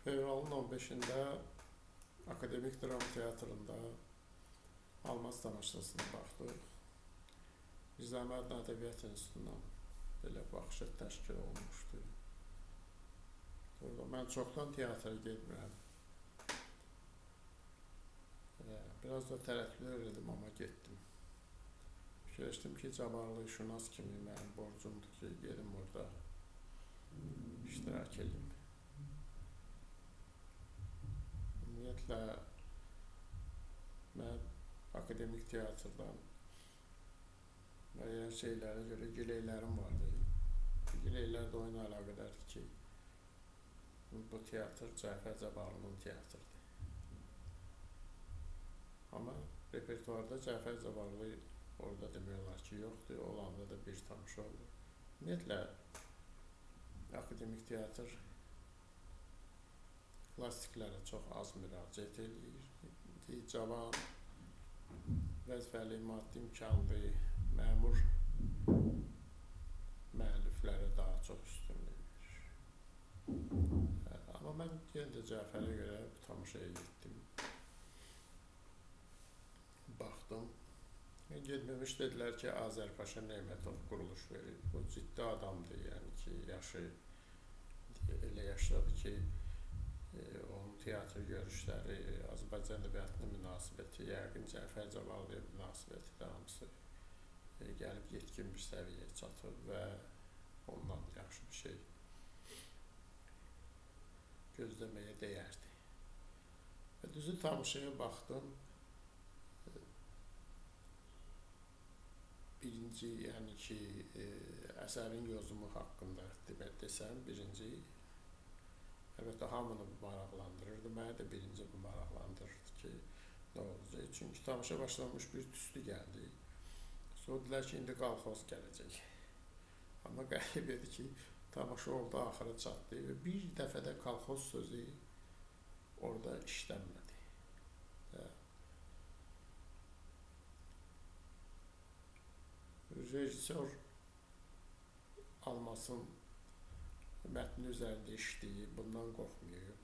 Fevralın 15'ində Akademik Dram Teatrında Almaz tamaşasına baxdıq. Nizami adına Ədəbiyyat İnstitutundan belə baxış təşkil olunmuşdu. Mən çoxdan teatra getmirəm. Biraz da tərəddüd edirdim, amma getdim. Fikirləşdim ki, Cabarlı şünas kimi mənim borcumdur ki, gedim orada iştirak edeyim. Ümumiyyətlə, mən akademik teatrdan müəyyən şeylərə görə gileylərim vardı. Bu gileylər də oyuna əlaqədardır ki, bu teatr Cəfər Cabbarlının teatrıdır. Amma repertuarda Cəfər Cabbarlı orada demək olar ki, yoxdur. Olanda da bir tamaşa olur. Ümumiyyətlə, akademik teatr klassiklərə çox az müraciət edir. Cavan, vəzifəli, maddi imkanlı, məmur müəlliflərə daha çox üstünlük verir. Amma mən yenə də Cəfərə görə bu tamaşaya getdim. Baxdım. Getməmiş dedilər ki, Azərpaşa Neymətov quruluş verir. O ciddi adamdır, yəni ki, yaşı elə yaşdadır ki, onun teatr görüşləri, Azərbaycan ədəbiyyatının münasibəti, yəqin Cəfər Cabbarlıya münasibəti də hamısı gəlib yetkin bir səviyyəyə çatıb və ondan yaxşı bir şey gözləməyə dəyərdi. Və düzü tamaşaya baxdım. Birinci, yəni ki, əsərin yozumu haqqında desəm, birinci, əlbəttə, hamını maraqlandırırdı. Mənə də birinci bu maraqlandırırdı ki, nə olacaq? Çünki tamaşa başlanmış bir tüstü gəldi. Sonra dedilər ki, indi qalxoz gələcək. Amma qəribə idi ki, tamaşa orada axıra çatdı və bir dəfə də qalxoz sözü orada işlənmədi. Rejissor Almazın mətni üzərində işləyib, bundan qorxmayıb.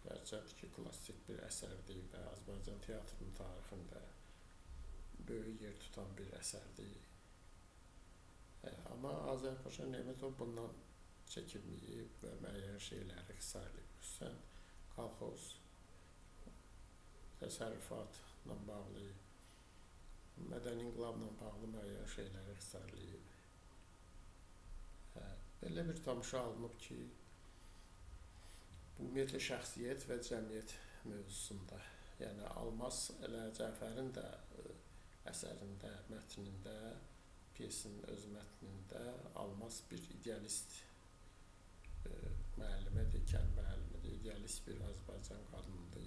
Gerçəkdir ki, klassik bir əsərdir və Azərbaycan teatrının tarixində böyük yer tutan bir əsərdir. Amma Azərpaşa Neymətov bundan çəkinməyib və müəyyən şeyləri xüsusən xüsusən qalxoz, təsərrüfatla bağlı, mədəni inqilabla bağlı müəyyən şeyləri xüsusləyib. Belə bir tamaşa alınıb ki, bu ümumiyyətlə şəxsiyyət və cəmiyyət mövzusunda, yəni Almaz elə Cəfərin də əsərində, mətnində, piyesinin öz mətnində Almaz bir idealist müəllimədir, kənd müəllimidir, idealist bir Azərbaycan qadınıdır.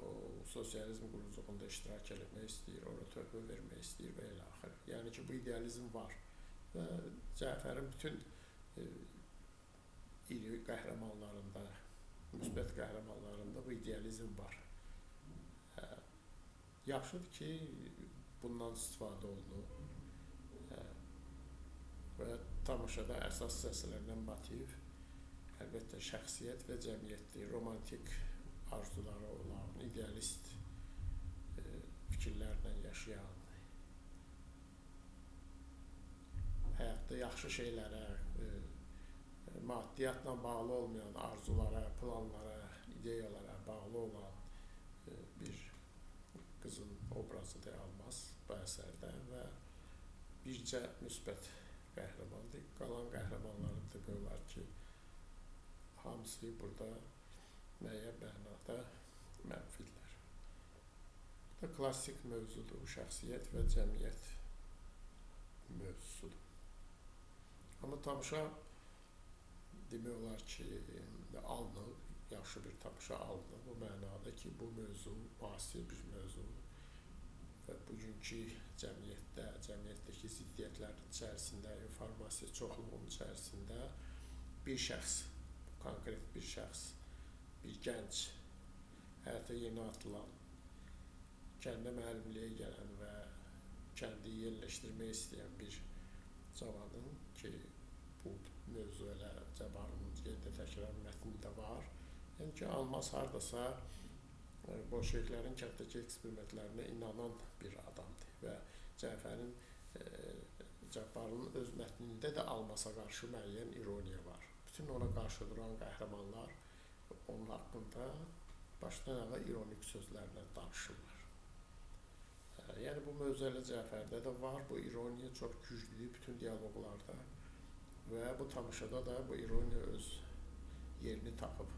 O sosializm quruculuğunda iştirak etmək istəyir, orada töhfə vermək istəyir və elə axır. Yəni ki, bu idealizm var və Cəfərin bütün iri qəhrəmanlarında, müsbət qəhrəmanlarında bu idealizm var. Yaxşıdır ki, bundan istifadə olunur və tamaşada əsas səslərdən motiv, əlbəttə, şəxsiyyət və cəmiyyətdir, romantik arzuları olan, idealist fikirlərlə yaşayan, həyatda yaxşı şeylərə, maddiyyatla bağlı olmayan arzulara, planlara, ideyalara bağlı olan bir qızın obrazıdır Almaz bu əsərdə və bircə müsbət qəhrəmandır. Qalan qəhrəmanların demək olar ki, hamısı burada müəyyən mənada mənfidirlər. Bu da klassik mövzudur, şəxsiyyət və cəmiyyət mövzusudur. Amma tamaşa demək olar ki, alınıb, yaxşı bir tamaşa alınıb. Bu mənada ki, bu mövzu müasir bir mövzudur və bugünkü cəmiyyətdə, cəmiyyətdəki ziddiyyətlərin içərisində, informasiya çoxluğunun içərisində bir şəxs, konkret bir şəxs, bir gənc, həyata yeni atılan, kəndə müəllimliyə gələn və kəndi yerləşdirmək istəyən bir cavanın ki, bu mövzu elə Cabbarlının yerdə təkrar mətnində var. Yəni ki, Almaz hardasa bolşeviklərin kənddəki eksperimentlərinə inanan bir adamdır və Cəfərin Cabbarlının öz mətnində də Almaza qarşı müəyyən ironiya var. Bütün ona qarşı duran qəhrəmanlar onun haqqında başdan-ayağa ironik sözlərlə danışırlar. Yəni bu mövzuda Cəfərdə də var, bu ironiya çox güclüdür bütün dialoqlarda və bu tamaşada da bu ironiya öz yerini tapıb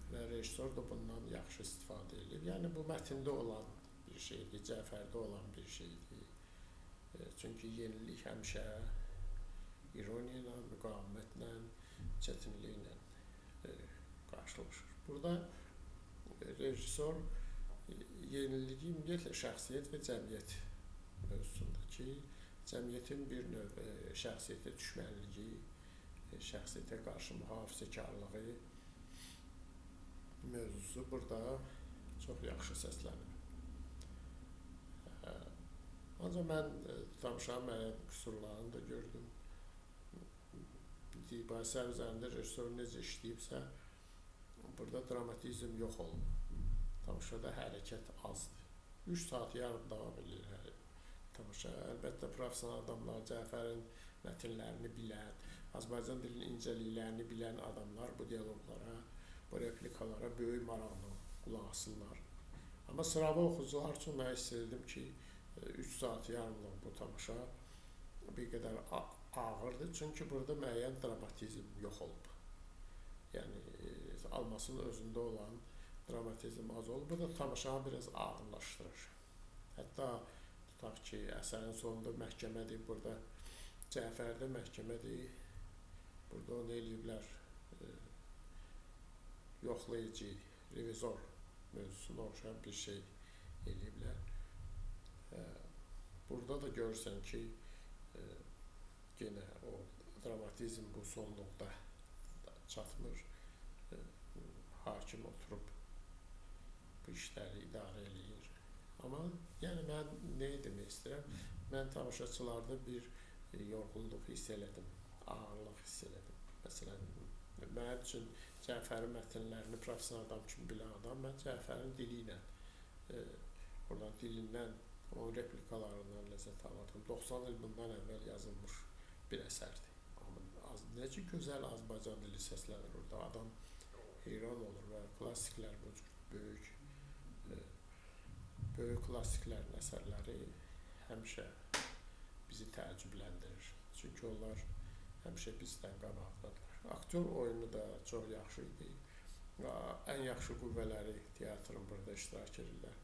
və rejissor da bundan yaxşı istifadə edir. Yəni bu mətndə olan bir şeydir, Cəfərdə olan bir şeydir. Çünki yenilik həmişə ironiya ilə, müqavimətlə, çətinliklə qarşılaşır. Burada rejissor yeniliyi ümumiyyətlə şəxsiyyət və cəmiyyət mövzusunda ki, cəmiyyətin bir növ şəxsiyyətə düşmənliyi, şəxsiyyətə qarşı mühafizəkarlığı mövzusu burada çox yaxşı səslənir. Ancaq mən tamaşanın müəyyən qüsurlarını da gördüm. Əsər üzərində rejissor necə işləyibsə, burada dramatizm yox olub. Tamaşada hərəkət azdır. 3 saat yarım davam edir tamaşa. Əlbəttə, professional adamlar, Cəfərin mətnlərini bilən, Azərbaycan dilinin incəliklərini bilən adamlar bu dialoqlara, bu replikalara böyük maraqla qulaq asırlar. Amma sıravi oxucular üçün mən hiss edirdim ki, 3 saat yarımlıq bu tamaşa bir qədər ağırdır. Çünki burada müəyyən dramatizm yox olub. Yəni, Almasın özündə olan dramatizm az olub. Bu da tamaşanı biraz ağırlaşdırır. Hətta tutaq ki, əsərin sonunda məhkəmədir. Burada Cəfərdə məhkəmədir. Burada onu eləyiblər yoxlayıcı, revizor mövzusuna oxşayan bir şey eləyiblər. Burada da görürsən ki, yenə o dramatizm bu sonluqda çatmır. Hakim oturub bu işləri idarə eləyir. Amma yəni mən nə demək istəyirəm? Mən tamaşaçılarda bir yorğunluq hiss elədim, ağırlıq hiss elədim. Məsələn, mənim üçün Cəfərin mətnlərini professional adam kimi bilən adam, mən Cəfərin dili ilə, oradan dilindən, onun replikalarından ləzzət alırdım. 90 il bundan əvvəl yazılmış bir əsərdir. Necə gözəl Azərbaycan dili səslənir orada. Adam heyran olur və klassiklər bu cür böyük klassiklərin əsərləri həmişə bizi təəccübləndirir. Çünki onlar həmişə bizdən qabaqdadır. Aktyor oyunu da çox yaxşı idi. Ən yaxşı qüvvələri teatrın burada iştirak edirlər.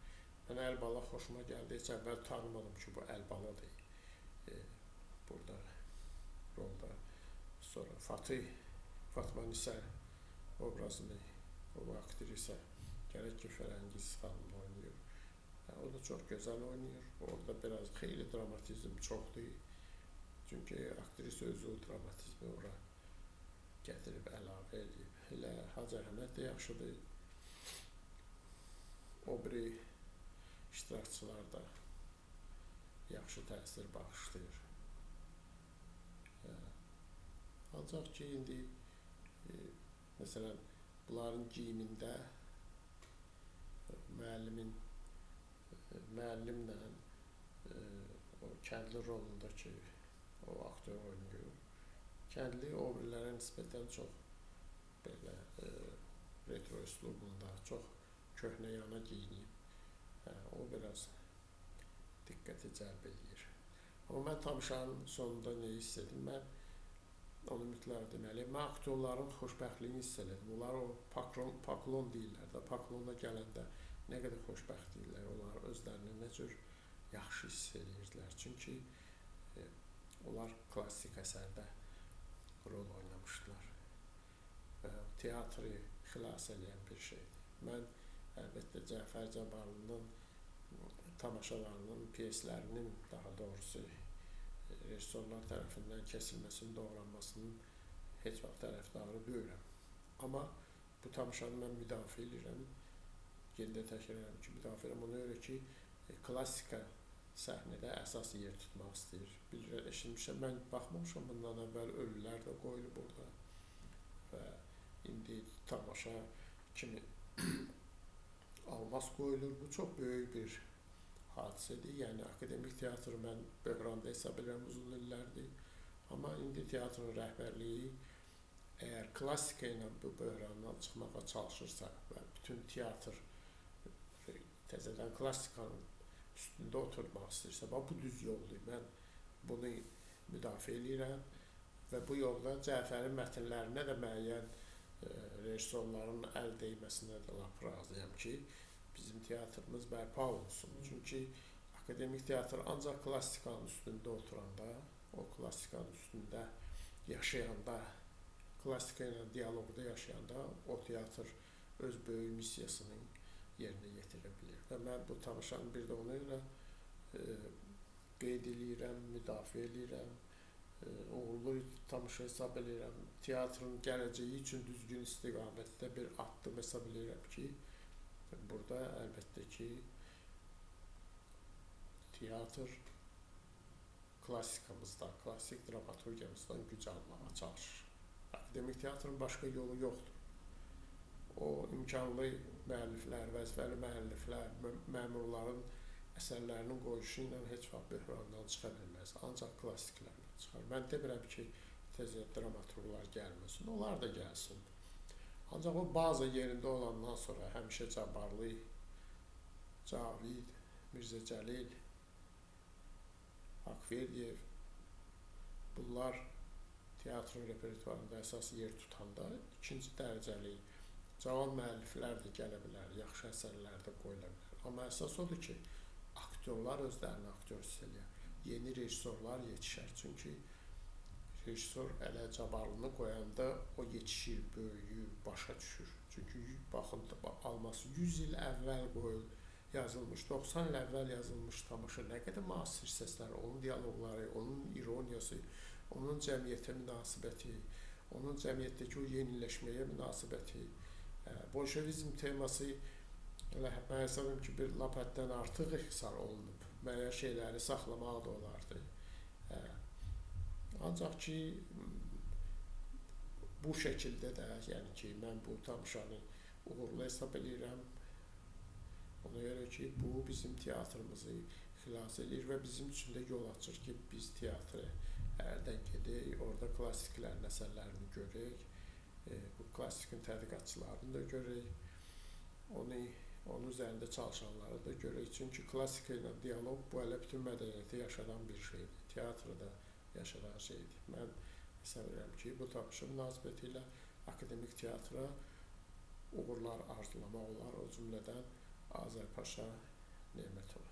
Mən Əlibala xoşuma gəldi. Heç əvvəl tanımadım ki, bu Əlibaladır. Burada rolda. Sonra Fatma Nisə obrazını, o aktrisa gərək ki, Fərəngiz xanım oynayır. O da çox gözəl oynayır. Orada biraz xeyli dramatizm çoxdur. Çünki aktrisa özü o dramatizmi ora gətirib, əlavə edib. Elə Hacı Əhməd də yaxşıdır. O biri iştirakçılar da yaxşı təsir bağışlayır. Ancaq ki, indi məsələn, bunların geyimində müəllimlə o kəndli rolundakı o aktyor oynayır. Kəndli o birilərə nisbətən çox belə retro üslubunda, çox köhnə yana geyinib. O biraz diqqəti cəlb edir. Amma mən tamaşanın sonunda nə hiss edim? Mən onu mütləq deməliyim. Mən aktyorların xoşbəxtliyini hiss elədim. Onlar o paklon deyirlər də, paklona gələndə nə qədər xoşbəxt deyirlər. Onlar özlərini nə cür yaxşı hiss edirdilər. Çünki onlar klassik əsərdə rol oynamışdılar. Və teatrı xilas edən bir şeydir. Mən əlbəttə Cəfər Cabbarlının tamaşalarının, pyeslərinin daha doğrusu rejissorlar tərəfindən kəsilməsinin, doğranmasının heç vaxt tərəfdarı deyiləm. Amma bu tamaşanı mən müdafiə edirəm. Yenə də təkrar edirəm ki, müdafiə edirəm. Ona görə ki, klassika səhnədə əsas yer tutmaq istəyir. Bilirəm, eşitmişəm, mən baxmamışam bundan əvvəl ölülər də qoyulub orada və indi tamaşa kimi almas qoyulur. Bu çox böyük bir hadisədir. Yəni akademik teatr mən böhranda hesab edirəm uzun illərdir. Amma indi teatrın rəhbərliyi əgər klassika ilə bu böhrandan çıxmağa çalışırsa və bütün teatr təzədən klassikanın üstündə oturmaq istəyirsə, bu düz yoldur. Mən bunu müdafiə edirəm və bu yolda Cəfərin mətnlərinə də müəyyən rejissorların əl dəyməsinə də lap razıyam ki, bizim teatrımız bərpa olunsun. Çünki akademik teatr ancaq klassikanın üstündə oturanda, o klassikanın üstündə yaşayanda, klassika ilə dialoqda yaşayanda o teatr öz böyük missiyasını yerinə yetirə bilir. Və mən bu tamaşanı bir də ona görə qeyd edirəm, müdafiə edirəm, uğurlu tamaşa hesab edirəm. Teatrın gələcəyi üçün düzgün istiqamətdə bir addım hesab edirəm ki, burada əlbəttə ki, teatr klassikamızdan, klassik dramaturgiyamızdan güc almağa çalışır. Akademik teatrın başqa yolu yoxdur. O imkanlı müəlliflər, vəzifəli müəlliflər, məmurların əsərlərinin qoyuşu ilə heç vaxt böhrandan çıxa bilməz. Ancaq klassiklərlə çıxar. Mən demirəm ki, tezə dramaturqlar gəlməsin, onlar da gəlsin. Ancaq o baza yerində olandan sonra həmişə Cabbarlı, Cavid, Mirzə Cəlil, Haqverdiyev, bunlar teatrın repertuarında əsas yer tutanda ikinci dərəcəli cavan müəlliflər də gələ bilər, yaxşı əsərlər də qoyula bilər. Amma əsas odur ki, aktyorlar özlərini aktyor hiss edir. Yeni rejissorlar yetişər. Çünki rejissor elə Cabbarlını qoyanda o yetişir, böyüyür, başa düşür. Çünki baxın, alması 100 il əvvəl yazılmış, 90 il əvvəl yazılmış tamaşa nə qədər müasir səslər, onun dialoqları, onun ironiyası, onun cəmiyyətə münasibəti, onun cəmiyyətdəki o yeniləşməyə münasibəti, bolşevizm teması mən hesab edirəm ki, bir lap həddən artıq ixtisar olunub. Müəyyən şeyləri saxlamaq da olardı. Ancaq ki, bu şəkildə də, yəni ki, mən bu tamaşanı uğurlu hesab edirəm. Ona görə ki, bu bizim teatrımızı xilas edir və bizim üçün də yol açır ki, biz teatrı hərdən gedək, orada klassiklərin əsərlərini görək, bu klassikin tədqiqatçılarını da görək, onun üzərində çalışanları da görək. Çünki klassika ilə dialoq bu hələ bütün mədəniyyəti yaşadan bir şeydir, teatrı da yaşadan şeydir. Mən hesab edirəm ki, bu tamaşa münasibəti ilə akademik teatra uğurlar arzulamaq olar, o cümlədən Azərpaşa Nemətova.